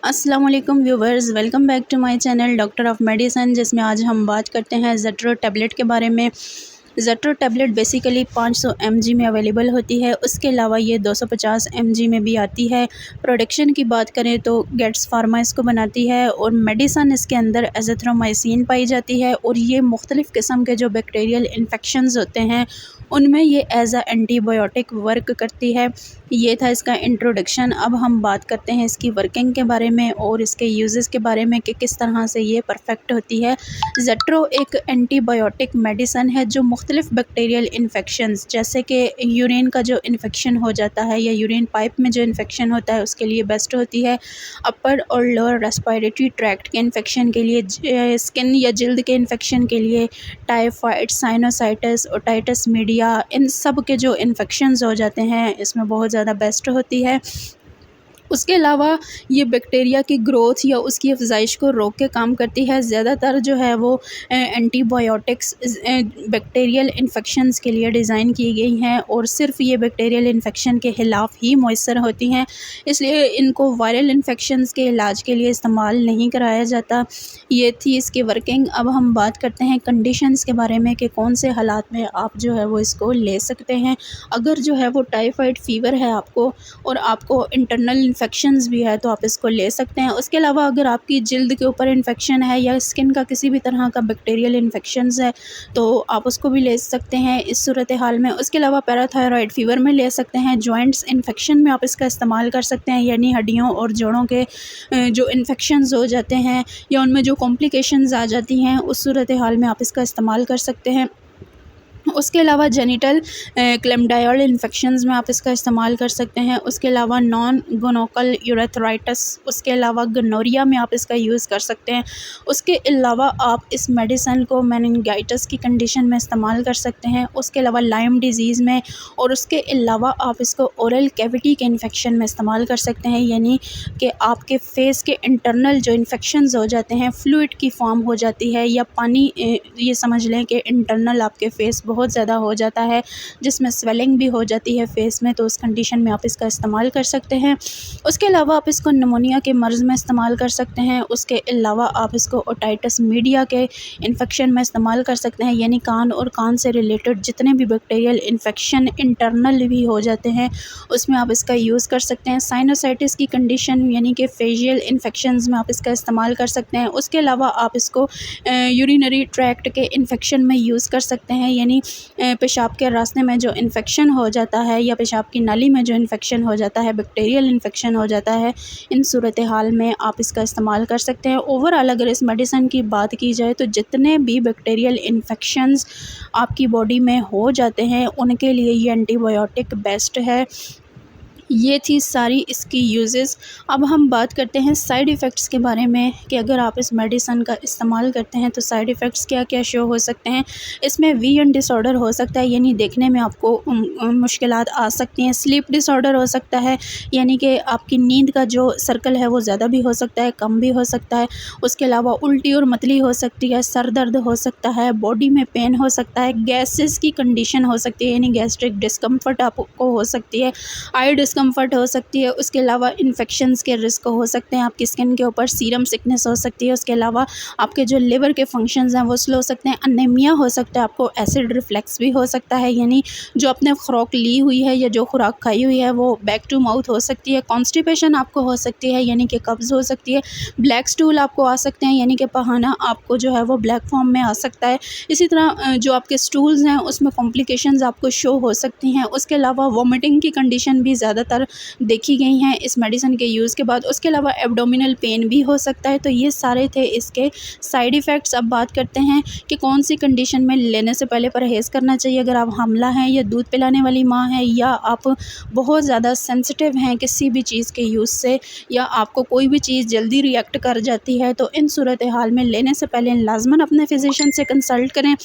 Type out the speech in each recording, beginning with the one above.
अस्सलाम वालेकुम viewers, welcome back to my channel doctor of medicine, जिसमें आज हम बात करते हैं ज़ेट्रो टैबलेट के बारे में। ज़ेट्रो टैबलेट बेसिकली 500 mg में अवेलेबल होती है। उसके अलावा ये 250 mg में भी आती है। प्रोडक्शन की बात करें तो गेट्स फार्मा इसको बनाती है और मेडिसन इसके अंदर एज़िथ्रोमाइसिन पाई जाती है और ये मुख्तलिफ़ किस्म के जो बैक्टीरियल इन्फेक्शंस होते हैं उनमें ये एज आ एंटीबायोटिक वर्क करती है। ये था इसका इंट्रोडक्शन। अब हम बात करते हैं इसकी वर्किंग के बारे में और इसके यूजेस के बारे में कि किस तरह से ये परफेक्ट होती है। ज़ेट्रो एक एंटीबायोटिक मेडिसन है जो मुख्तलिफ़ बैक्टीरियल इन्फेक्शंस जैसे कि यूरिन का जो इन्फेक्शन हो जाता है या यूरिन पाइप में जो इन्फेक्शन होता है उसके लिए बेस्ट होती है। अपर और लोअर रेस्पिरेटरी ट्रैक्ट के इन्फेक्शन के लिए, स्किन या जल्द के इन्फेक्शन के लिए, टाइफाइड, साइनोसाइटिस, ओटाइटिस मीडिया, इन सब के जो इन्फेक्शंस हो जाते हैं इसमें बहुत ज़्यादा बेस्ट होती है। उसके अलावा ये बैक्टीरिया की ग्रोथ या उसकी अफजाइश को रोक के काम करती है। ज़्यादातर जो है वो एंटीबायोटिक्स बैक्टीरियल इन्फेक्शंस के लिए डिज़ाइन की गई हैं और सिर्फ ये बैक्टीरियल इन्फेक्शन के ख़िलाफ़ ही मौसर होती हैं, इसलिए इनको वायरल इन्फेक्शंस के इलाज के लिए इस्तेमाल नहीं कराया जाता। ये थी इसकी वर्किंग। अब हम बात करते हैं कंडीशंस के बारे में कि कौन से हालात में आप जो है वो इसको ले सकते हैं। अगर जो है वो टाइफाइड फ़ीवर है आपको और आपको इंटरनल इन्फेक्शंस भी है तो आप इसको ले सकते हैं। उसके अलावा अगर आपकी जिल्द के ऊपर इन्फेक्शन है या स्किन का किसी भी तरह का बैक्टीरियल इन्फेक्शंस है तो आप उसको भी ले सकते हैं इस सूरत हाल में। उसके अलावा पैराथायरॉयड फ़ीवर में ले सकते हैं। जॉइंट्स इन्फेक्शन में आप इसका इस्तेमाल कर सकते हैं, यानी हड्डियों और जोड़ों के जो इन्फेक्शंस हो जाते हैं या उनमें जो कॉम्प्लिकेशंस आ जाती हैं उस सूरत हाल में आप इसका इस्तेमाल कर सकते हैं। उसके अलावा जेनिटल क्लेमडाइल इन्फेक्शंस में आप इसका इस्तेमाल कर सकते हैं। उसके अलावा नॉन गोनोकल यूरेथ्राइटिस, उसके अलावा गनोरिया में आप इसका यूज़ कर सकते हैं। उसके अलावा आप इस मेडिसन को मेनिंजाइटिस की कंडीशन में इस्तेमाल कर सकते हैं। उसके अलावा लाइम डिज़ीज़ में, और उसके अलावा आप इसको ओरल कैविटी के इन्फेक्शन में इस्तेमाल कर सकते हैं, यानी कि आपके फेस के इंटरनल जो इन्फेक्शंस हो जाते हैं, फ्लूइड की फॉर्म हो जाती है या पानी, ये समझ लें कि इंटरनल आपके फेस बहुत ज़्यादा हो जाता है जिसमें स्वेलिंग भी हो जाती है फेस में, तो उस कंडीशन में आप इसका इस्तेमाल कर सकते हैं। उसके अलावा आप इसको निमोनिया के मर्ज़ में इस्तेमाल कर सकते हैं। उसके अलावा आप इसको ओटाइटिस मीडिया के इन्फेक्शन में इस्तेमाल कर सकते हैं, यानी कान और कान से रिलेटेड जितने भी बैक्टीरियल इन्फेक्शन इंटरनल भी हो जाते हैं उसमें आप इसका यूज़ कर सकते हैं। साइनोसाइटिस की कंडीशन यानी कि फेशियल इन्फेक्शंस में आप इसका इस्तेमाल कर सकते हैं। उसके अलावा आप इसको यूरिनरी ट्रैक्ट के इन्फेक्शन में यूज़ कर सकते हैं, यानी पेशाब के रास्ते में जो इन्फेक्शन हो जाता है या पेशाब की नाली में जो इन्फेक्शन हो जाता है, बैक्टीरियल इन्फेक्शन हो जाता है, इन सूरत हाल में आप इसका इस्तेमाल कर सकते हैं। ओवरऑल अगर इस मेडिसिन की बात की जाए तो जितने भी बैक्टीरियल इन्फेक्शंस आपकी बॉडी में हो जाते हैं उनके लिए ये एंटीबायोटिक बेस्ट है। ये थी सारी इसकी यूजेस। अब हम बात करते हैं साइड इफ़ेक्ट्स के बारे में कि अगर आप इस मेडिसिन का इस्तेमाल करते हैं तो साइड इफ़ेक्ट्स क्या क्या शो हो सकते हैं। इसमें वीएन डिसऑर्डर हो सकता है, यानी देखने में आपको मुश्किलात आ सकती हैं। स्लीप डिसऑर्डर हो सकता है, यानी कि आपकी नींद का जो सर्कल है वो ज़्यादा भी हो सकता है, कम भी हो सकता है। उसके अलावा उल्टी और मतली हो सकती है, सर दर्द हो सकता है, बॉडी में पेन हो सकता है, गैसेस की कंडीशन हो सकती है, यानी गैस्ट्रिक डिस्कम्फर्ट आपको हो सकती है, आई डिस्कम्फर्ट हो सकती है। उसके अलावा इन्फेक्शंस के रिस्क हो सकते हैं, आपकी स्किन के ऊपर सीरम सिकनेस हो सकती है। उसके अलावा आपके जो लिवर के फंक्शंस हैं वो स्लो हो सकते हैं, अनीमिया हो सकता है, आपको एसिड रिफ्लेक्स भी हो सकता है, यानी जो आपने खुराक ली हुई है या जो खुराक खाई हुई है वो बैक टू माउथ हो सकती है। कॉन्स्टिपेशन आपको हो सकती है, यानी कि कब्ज़ हो सकती है। ब्लैक स्टूल आपको आ सकते हैं, यानी कि पहाना आपको जो है वो ब्लैक फॉर्म में आ सकता है। इसी तरह जो आपके स्टूल्स हैं उसमें कॉम्प्लिकेशंस आपको शो हो सकती हैं। उसके अलावा वोमिटिंग की कंडीशन भी ज़्यादातर देखी गई हैं इस मेडिसिन के यूज़ के बाद। उसके अलावा एब्डोमिनल पेन भी हो सकता है। तो ये सारे थे इसके साइड इफ़ेक्ट्स। अब बात करते हैं कि कौन सी कंडीशन में लेने से पहले परहेज़ करना चाहिए। अगर आप हामला हैं या दूध पिलाने वाली माँ हैं या आप बहुत ज़्यादा सेंसिटिव हैं किसी भी चीज़ के यूज़ से, या आपको कोई भी चीज़ जल्दी रिएक्ट कर जाती है, तो इन सूरत हाल में लेने से पहले लाज़मन अपने फिजिशियन से कंसल्ट करें।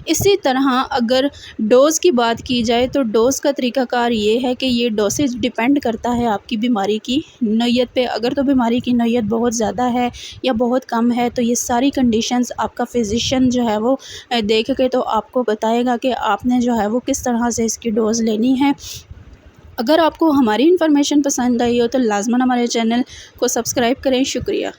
इसी तरह अगर डोज़ की बात की जाए तो डोज़ का तरीक़ाकार ये है कि ये डोसेज डिपेंड करता है आपकी बीमारी की नौयत पे। अगर तो बीमारी की नौयत बहुत ज़्यादा है या बहुत कम है तो ये सारी कंडीशंस आपका फिजिशियन जो है वो देख के तो आपको बताएगा कि आपने जो है वो किस तरह से इसकी डोज़ लेनी है। अगर आपको हमारी इन्फॉर्मेशन पसंद आई हो तो लाजमन हमारे चैनल को सब्सक्राइब करें। शुक्रिया।